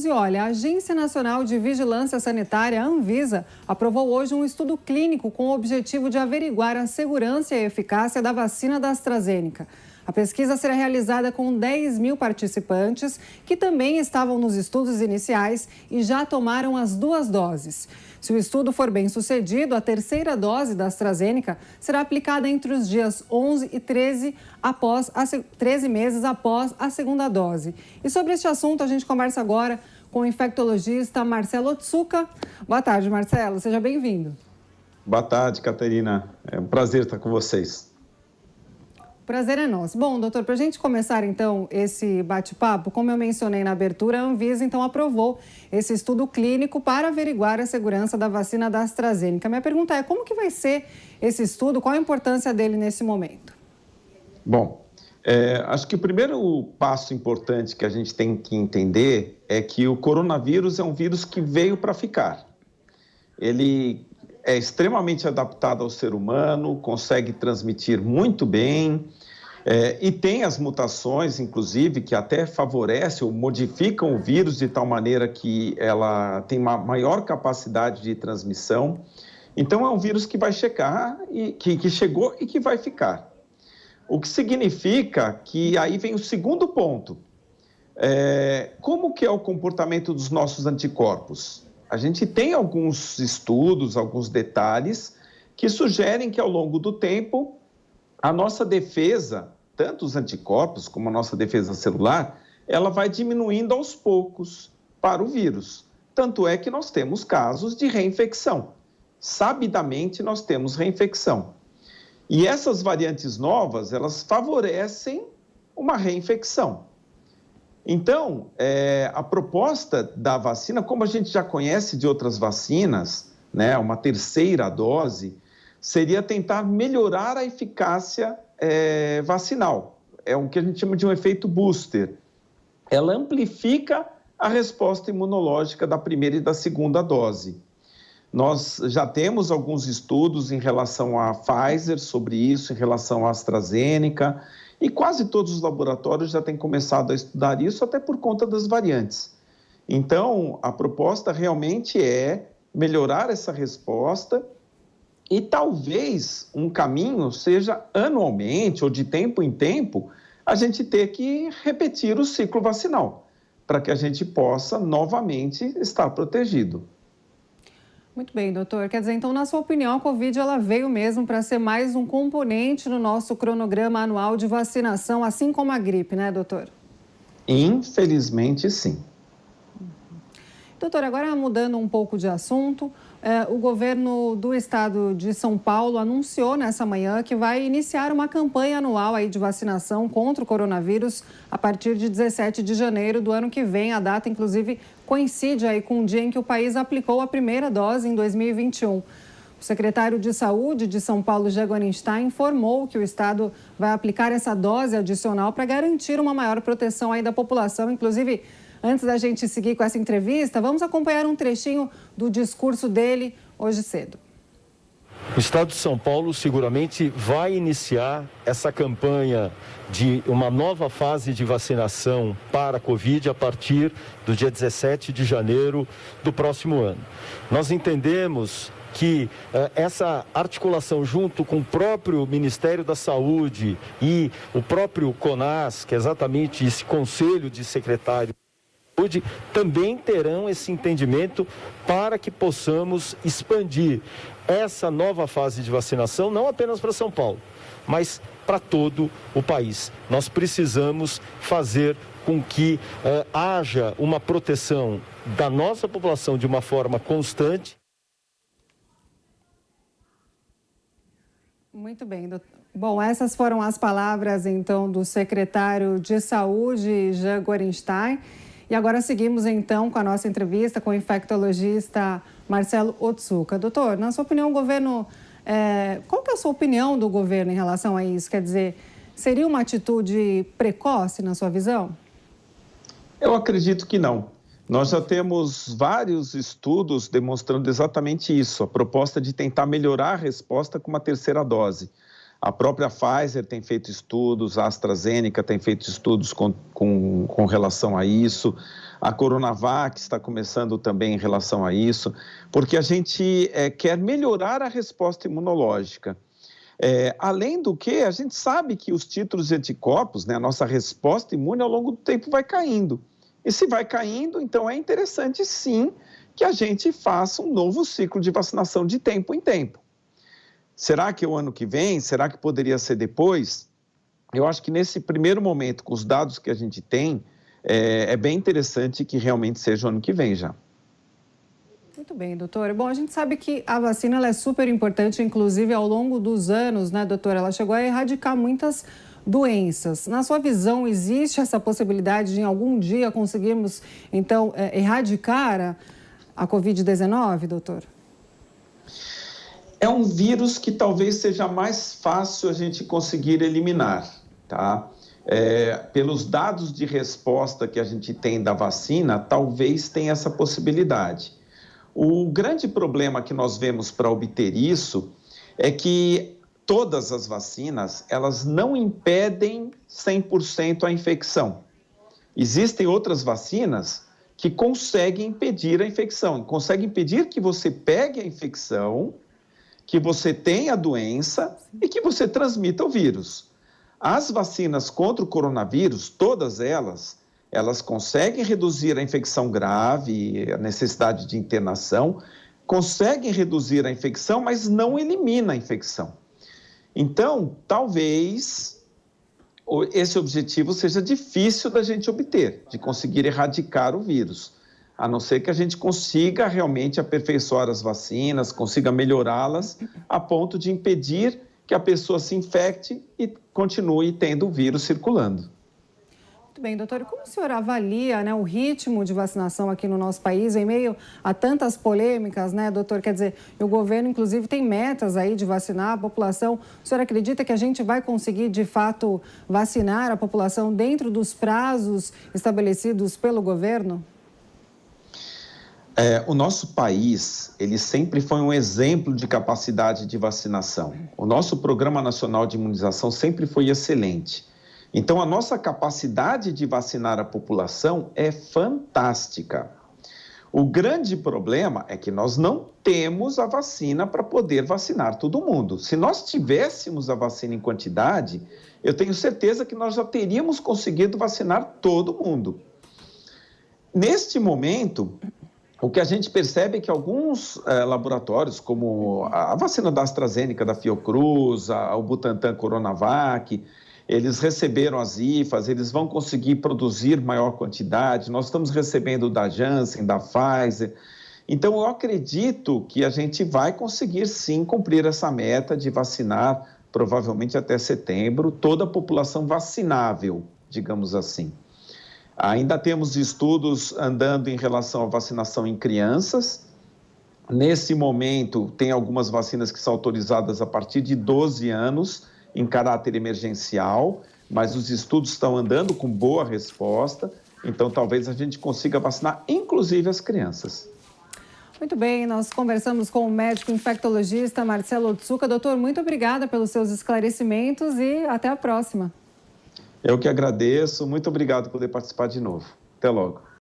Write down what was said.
E olha, a Agência Nacional de Vigilância Sanitária, a Anvisa, aprovou hoje um estudo clínico com o objetivo de averiguar a segurança e a eficácia da vacina da AstraZeneca. A pesquisa será realizada com 10 mil participantes que também estavam nos estudos iniciais e já tomaram as 2 doses. Se o estudo for bem sucedido, a terceira dose da AstraZeneca será aplicada entre os dias 11 e 13 meses após a segunda dose. E sobre este assunto, a gente conversa agora com o infectologista Marcelo Otsuka. Boa tarde, Marcelo. Seja bem-vindo. Boa tarde, Catarina. É um prazer estar com vocês. Prazer é nosso. Bom, doutor, para a gente começar, então, esse bate-papo, como eu mencionei na abertura, a Anvisa, então, aprovou esse estudo clínico para averiguar a segurança da vacina da AstraZeneca. Minha pergunta é, como que vai ser esse estudo? Qual a importância dele nesse momento? Bom, acho que o primeiro passo importante que a gente tem que entender é que o coronavírus é um vírus que veio para ficar. Ele é extremamente adaptado ao ser humano, consegue transmitir muito bem e tem as mutações, inclusive, que até favorecem ou modificam o vírus de tal maneira que ela tem uma maior capacidade de transmissão. Então, é um vírus que vai chegar, que chegou e que vai ficar. O que significa que aí vem o segundo ponto. Como que é o comportamento dos nossos anticorpos? A gente tem alguns estudos, alguns detalhes que sugerem que ao longo do tempo a nossa defesa, tanto os anticorpos como a nossa defesa celular, ela vai diminuindo aos poucos para o vírus. Tanto é que nós temos casos de reinfecção. Sabidamente nós temos reinfecção. E essas variantes novas, elas favorecem uma reinfecção. Então, a proposta da vacina, como a gente já conhece de outras vacinas, né, uma terceira dose, seria tentar melhorar a eficácia vacinal. É o que a gente chama de um efeito booster. Ela amplifica a resposta imunológica da primeira e da segunda dose. Nós já temos alguns estudos em relação à Pfizer sobre isso, em relação à AstraZeneca, e quase todos os laboratórios já têm começado a estudar isso, até por conta das variantes. Então, a proposta realmente é melhorar essa resposta e talvez um caminho seja anualmente ou de tempo em tempo a gente ter que repetir o ciclo vacinal para que a gente possa novamente estar protegido. Muito bem, doutor. Quer dizer, então, na sua opinião, a Covid ela veio mesmo para ser mais um componente no nosso cronograma anual de vacinação, assim como a gripe, né, doutor? Infelizmente, sim. Doutor, agora mudando um pouco de assunto, o governo do estado de São Paulo anunciou nessa manhã que vai iniciar uma campanha anual aí de vacinação contra o coronavírus a partir de 17 de janeiro do ano que vem. A data, inclusive, coincide aí com o dia em que o país aplicou a primeira dose em 2021. O secretário de Saúde de São Paulo, Jean Gorenstein, informou que o estado vai aplicar essa dose adicional para garantir uma maior proteção aí da população, inclusive. Antes da gente seguir com essa entrevista, vamos acompanhar um trechinho do discurso dele hoje cedo. O estado de São Paulo seguramente vai iniciar essa campanha de uma nova fase de vacinação para a Covid a partir do dia 17 de janeiro do próximo ano. Nós entendemos que essa articulação junto com o próprio Ministério da Saúde e o próprio CONAS, que é exatamente esse conselho de secretários, também terão esse entendimento para que possamos expandir essa nova fase de vacinação, não apenas para São Paulo, mas para todo o país. Nós precisamos fazer com que haja uma proteção da nossa população de uma forma constante. Muito bem, doutor. Bom, essas foram as palavras, então, do secretário de Saúde, Jean Gorenstein. E agora seguimos, então, com a nossa entrevista com o infectologista Marcelo Otsuka. Doutor, na sua opinião, o governo... qual que é a sua opinião do governo em relação a isso? Quer dizer, seria uma atitude precoce, na sua visão? Eu acredito que não. Nós já temos vários estudos demonstrando exatamente isso, a proposta de tentar melhorar a resposta com uma terceira dose. A própria Pfizer tem feito estudos, a AstraZeneca tem feito estudos com relação a isso. A Coronavac está começando também em relação a isso, porque a gente quer melhorar a resposta imunológica. Além do que, a gente sabe que os títulos de anticorpos, né, a nossa resposta imune ao longo do tempo vai caindo. E se vai caindo, então é interessante sim que a gente faça um novo ciclo de vacinação de tempo em tempo. Será que é o ano que vem? Será que poderia ser depois? Eu acho que nesse primeiro momento, com os dados que a gente tem, é bem interessante que realmente seja o ano que vem já. Muito bem, doutora. Bom, a gente sabe que a vacina ela é super importante, inclusive ao longo dos anos, né, doutora? Ela chegou a erradicar muitas doenças. Na sua visão, existe essa possibilidade de em algum dia conseguirmos, então, erradicar a Covid-19, doutor? É um vírus que talvez seja mais fácil a gente conseguir eliminar, tá? Pelos dados de resposta que a gente tem da vacina, talvez tenha essa possibilidade. O grande problema que nós vemos para obter isso é que todas as vacinas, elas não impedem 100% a infecção. Existem outras vacinas que conseguem impedir a infecção, conseguem impedir que você pegue a infecção, que você tenha a doença e que você transmita o vírus. As vacinas contra o coronavírus, todas elas conseguem reduzir a infecção grave, a necessidade de internação, conseguem reduzir a infecção, mas não elimina a infecção. Então, talvez esse objetivo seja difícil da gente obter, de conseguir erradicar o vírus, a não ser que a gente consiga realmente aperfeiçoar as vacinas, consiga melhorá-las a ponto de impedir que a pessoa se infecte e continue tendo o vírus circulando. Muito bem, doutor. E como o senhor avalia, né, o ritmo de vacinação aqui no nosso país, em meio a tantas polêmicas, né, doutor? Quer dizer, o governo, inclusive, tem metas aí de vacinar a população. O senhor acredita que a gente vai conseguir, de fato, vacinar a população dentro dos prazos estabelecidos pelo governo? O nosso país, ele sempre foi um exemplo de capacidade de vacinação. O nosso Programa Nacional de Imunização sempre foi excelente. Então, a nossa capacidade de vacinar a população é fantástica. O grande problema é que nós não temos a vacina para poder vacinar todo mundo. Se nós tivéssemos a vacina em quantidade, eu tenho certeza que nós já teríamos conseguido vacinar todo mundo. Neste momento, o que a gente percebe é que alguns laboratórios, como a vacina da AstraZeneca, da Fiocruz, o Butantan Coronavac, eles receberam as IFAs, eles vão conseguir produzir maior quantidade. Nós estamos recebendo da Janssen, da Pfizer. Então, eu acredito que a gente vai conseguir, sim, cumprir essa meta de vacinar, provavelmente até setembro, toda a população vacinável, digamos assim. Ainda temos estudos andando em relação à vacinação em crianças. Nesse momento, tem algumas vacinas que são autorizadas a partir de 12 anos, em caráter emergencial, mas os estudos estão andando com boa resposta, então talvez a gente consiga vacinar, inclusive as crianças. Muito bem, nós conversamos com o médico infectologista Marcelo Otsuka. Doutor, muito obrigada pelos seus esclarecimentos e até a próxima. Eu que agradeço, muito obrigado por poder participar de novo. Até logo.